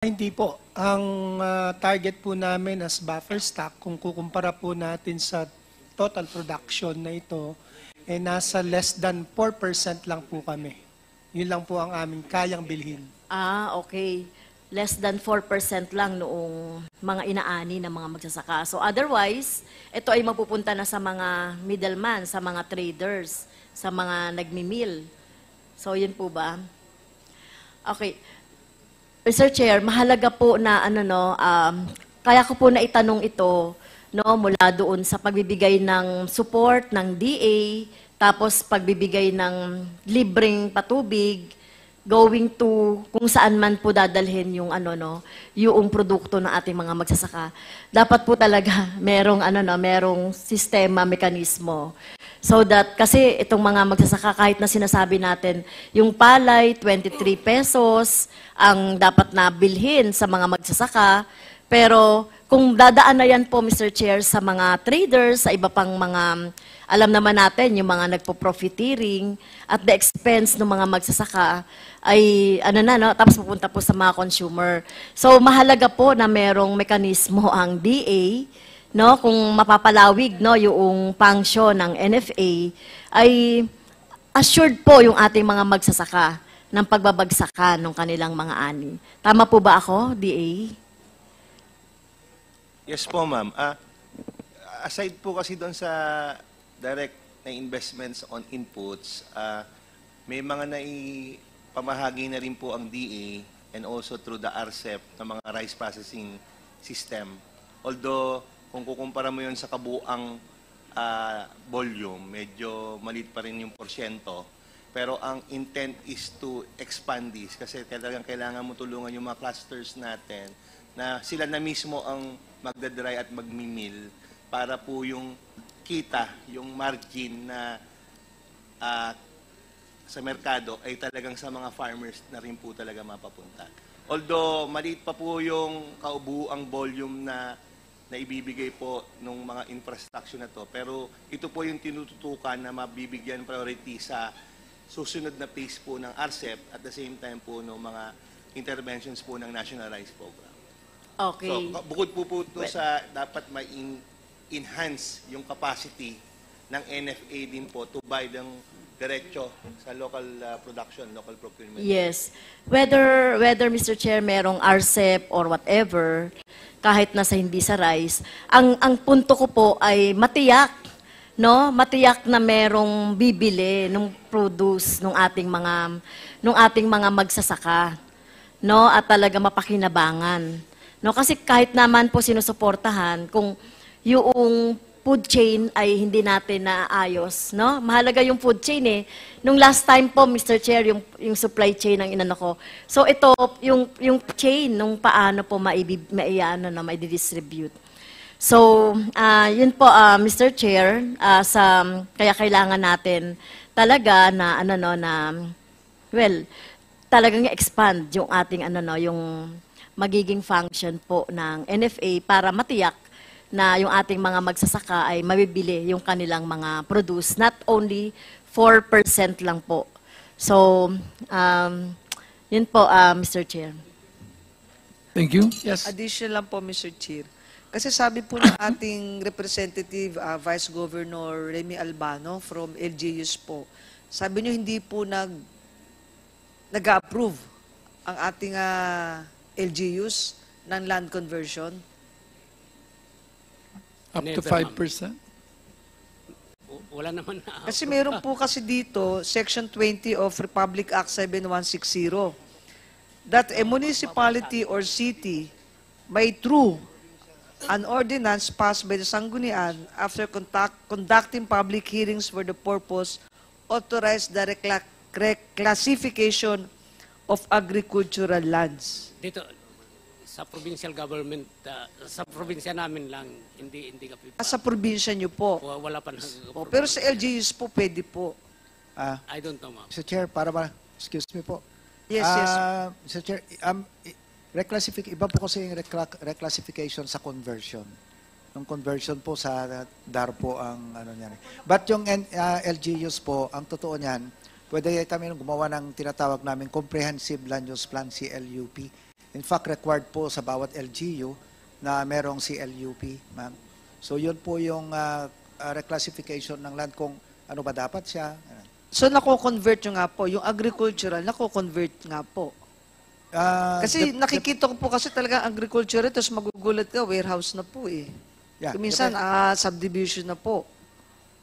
Hindi po. Ang target po namin as buffer stock, kung kukumpara po natin sa total production na ito, nasa less than 4% lang po kami. Yun lang po ang aming kayang bilhin. Okay. Less than 4% lang noong mga inaani ng mga magsasaka. So otherwise, ito ay mapupunta na sa mga middleman, sa mga traders, sa mga nagmimil. So yun po ba? Okay. Mr. Chair, mahalaga po na kaya ko po na itanong ito mula doon sa pagbibigay ng support ng DA, tapos pagbibigay ng libreng patubig, going to kung saan man po dadalhin yung yung produkto ng ating mga magsasaka. Dapat po talaga merong sistema, mekanismo. So that kasi itong mga magsasaka, kahit na sinasabi natin yung palay 23 pesos ang dapat na bilhin sa mga magsasaka, pero kung dadaan na yan po, Mr. Chair, sa mga traders, sa iba pang mga, alam naman natin, yung mga nagpo-profiteering at the expense ng mga magsasaka, ay tapos pupunta po sa mga consumer. So mahalaga po na merong mekanismo ang DA, kung mapapalawig yung function ng NFA, ay assured po yung ating mga magsasaka ng pagbabagsakan ng kanilang mga ani. Tama po ba ako, DA? Yes po, ma'am. Aside po kasi doon sa direct na investments on inputs, may mga naipamahagi na rin po ang DA and also through the RCEP ng mga rice processing system. Although, kung kukumpara mo yun sa kabuang volume, medyo maliit pa rin yung porsyento. Pero ang intent is to expand this kasi talagang kailangan mo tulungan yung mga clusters natin na sila na mismo ang magdadry at magmimil para po yung kita, yung margin na sa merkado ay talagang sa mga farmers na rin po talaga mapapunta. Although maliit pa po yung kaubuang volume na ibibigay po ng mga infrastructure na to, pero ito po yung tinututukan na mabibigyan priority sa susunod na phase po ng RCEP at the same time po ng mga interventions po ng National Rice Program. Okay. So, bukod po sa dapat ma-enhance yung capacity ng NFA din po to buy ng diretso sa local production, local procurement. Yes. Whether Mr. Chair, merong RCEP or whatever, kahit nasa hindi sa rice, ang punto ko po ay matiyak, matiyak na merong bibili ng produce ng ating mga magsasaka, at talaga mapakinabangan. Kasi kahit naman po sinusuportahan, kung yung food chain ay hindi natin naayos, mahalaga yung food chain eh. Nung last time po, Mr. Chair, yung supply chain ang inano ko. So ito, yung chain, nung paano po mai-distribute. So, yun po, Mr. Chair, kaya kailangan natin talaga na, talagang expand yung ating, yung magiging function po ng NFA para matiyak na yung ating mga magsasaka ay mabibili yung kanilang mga produce. Not only 4% lang po. So, yun po, Mr. Chair. Thank you. Yes. Addition lang po, Mr. Chair. Kasi sabi po ng ating representative, Vice Governor Remy Albano from LGUs po, sabi niyo hindi po nag-approve ang ating LGUs ng land conversion. Up to 5%? Wala naman na. Kasi meron po kasi dito, Section 20 of Republic Act 7160, that a municipality or city may through an ordinance passed by the Sanggunian after conducting public hearings for the purpose authorize the reclassification of agricultural lands. Dito, sa provincial government, sa probinsya namin lang, hindi ka Sa probinsya nyo po. Wala pa Pero sa LGUs po, pwede po. I don't know, ma'am. Mr. Chair, excuse me po. Yes, yes. Mr. Chair, iba po kasi yung reclassification sa conversion. Yung conversion po sa DAR po ang niyan. But yung LGUs po, ang totoo niyan, pwede kami gumawa ng tinatawag namin Comprehensive Land Use Plan, CLUP. In fact, required po sa bawat LGU na merong CLUP, ma'am. So yun po yung reclassification ng land kung ano ba dapat siya. So nako-convert nyo nga po, yung agricultural, nako-convert nga po. Kasi nakikita ko po kasi talaga agricultural, tapos magugulat ka, warehouse na po eh. Yeah, Minsan, subdivision na po.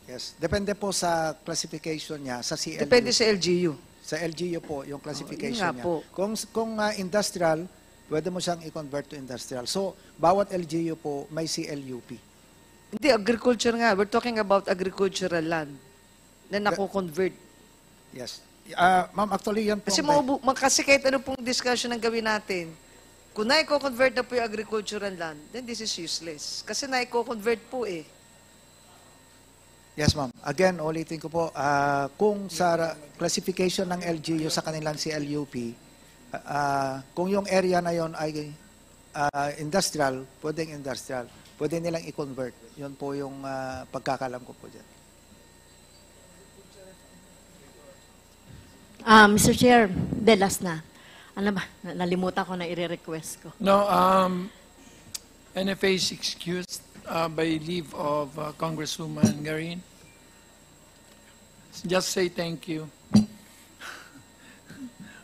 Yes, depende po sa classification niya sa CLU. Depende sa LGU. Sa LGU po yung classification yun nga niya. po. Kung industrial, pwede mo siyang i-convert to industrial. So, bawat LGU po may CLUP. Hindi, agriculture nga. We're talking about agricultural land na nako-convert. Yes. Ma'am, actually yan po. Kasi, kasi kahit ano pong discussion ang gawin natin, kung naiko-convert na po yung agricultural land, then this is useless. Kasi naiko-convert po eh. Yes, ma'am. Again, ulitin ko po, kung sa classification ng LGU sa kanilang CLUP, kung yung area na yon ay industrial, pwedeng industrial, pwede nilang i-convert. Yun po yung pagkakalam ko po dyan. Mr. Chair, last na. Ano ba? Nalimutan ko na i-request ko. No, NFA is excused by leave of Congresswoman Garin. Just say thank you.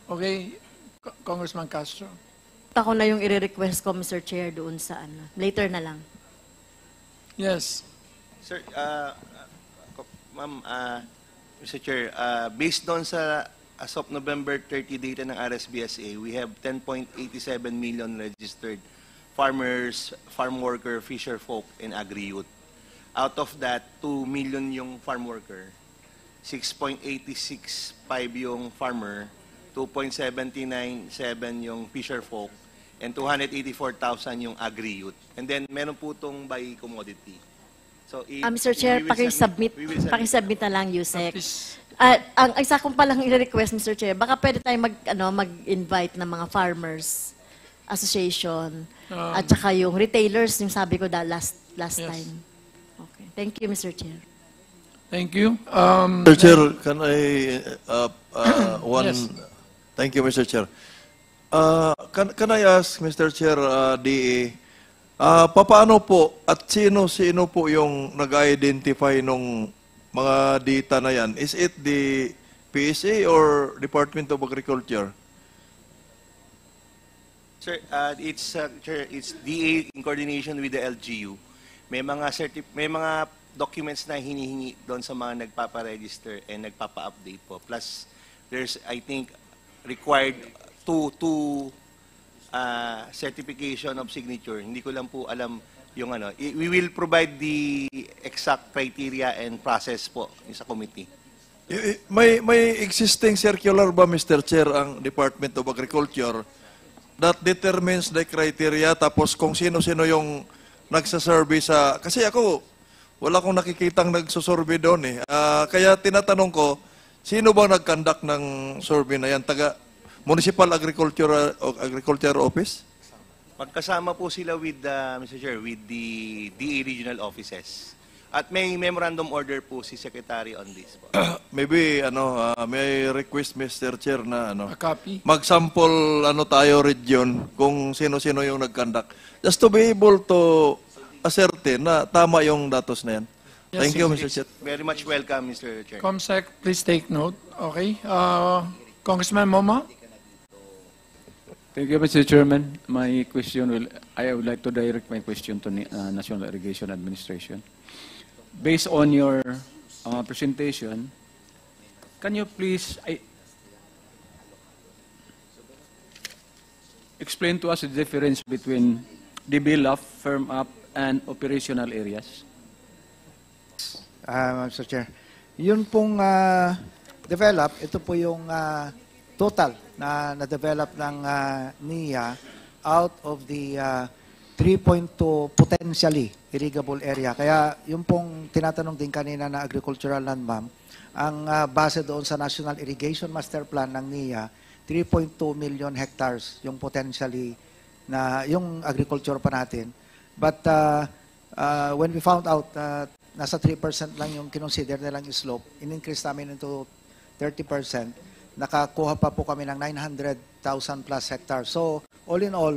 Okay, Congressman Castro. Ako na yung i-request ko, Mr. Chair, doon sa ano. Later na lang. Yes. Sir, ma'am, Mr. Chair, based on sa as of November 30 data ng RSBSA, we have 10.87 million registered farmers, farm worker, fisher folk, and agri-youth. Out of that, 2 million yung farm worker, 6.865 yung farmer, 2.797 yung fisher folk, and 284,000 yung agri-youth. And then, meron po itong by commodity. So, Mr. Chair, we will pakisubmit na lang, Yusek. Please. Ang isa kong palang i-request, Mr. Chair, baka pwede tayo mag-invite ng mga farmers association at saka yung retailers, yung sabi ko last Yes. time. Okay. Thank you, Mr. Chair. Thank you. Mr. Chair, can I one? Yes. Thank you, Mr. Chair. Can I ask, Mr. Chair, DA, papaano po at sino po yung nag-identify nung mga data na yan? Is it the PSA or Department of Agriculture? Sir, it's DA in coordination with the LGU. May mga documents na hinihingi doon sa mga nagpapa-register and nagpapa-update po. Plus, there's, I think, required two certification of signature. Hindi ko lang po alam yung ano. We will provide the exact criteria and process po sa committee. May existing circular ba, Mr. Chair, ang Department of Agriculture that determines the criteria, tapos kung sino-sino yung nagsasurvey sa... Kasi ako, wala akong nakikitang nagsusurvey doon eh. Kaya tinatanong ko, sino bang nag-conduct ng survey na yan? Taga Municipal Agriculture Office? Magkasama po sila with, Mr. Chair, with the DA regional offices. At may memorandum order po si Secretary on this po. Maybe, may request, Mr. Chair, na A copy. mag-sample tayo region kung sino-sino yung nag-conduct. Just to be able to ascertain na tama yung datos na yan. Yes, Thank you, Mr. Chair. Very much welcome, Mr. Chair. Comsec, please take note. Okay. Congressman Moma. Thank you, Mr. Chairman. I would like to direct my question to National Irrigation Administration. Based on your presentation, can you please explain to us the difference between develop, firm up, and operational areas? Mr. Chair, yun pong develop, ito po yung total na na-develop ng NIA out of the 3.2 potentially irrigable area. Kaya yung pong tinatanong din kanina na agricultural land, ma'am, ang base doon sa National Irrigation Master Plan ng NIA, 3.2 million hectares yung potentially na yung agriculture pa natin. But when we found out nasa 3% lang yung kinonsider nilang slope, in-increase namin into 30%. nakakuha pa po kami ng 900,000 plus hectares. So, all in all,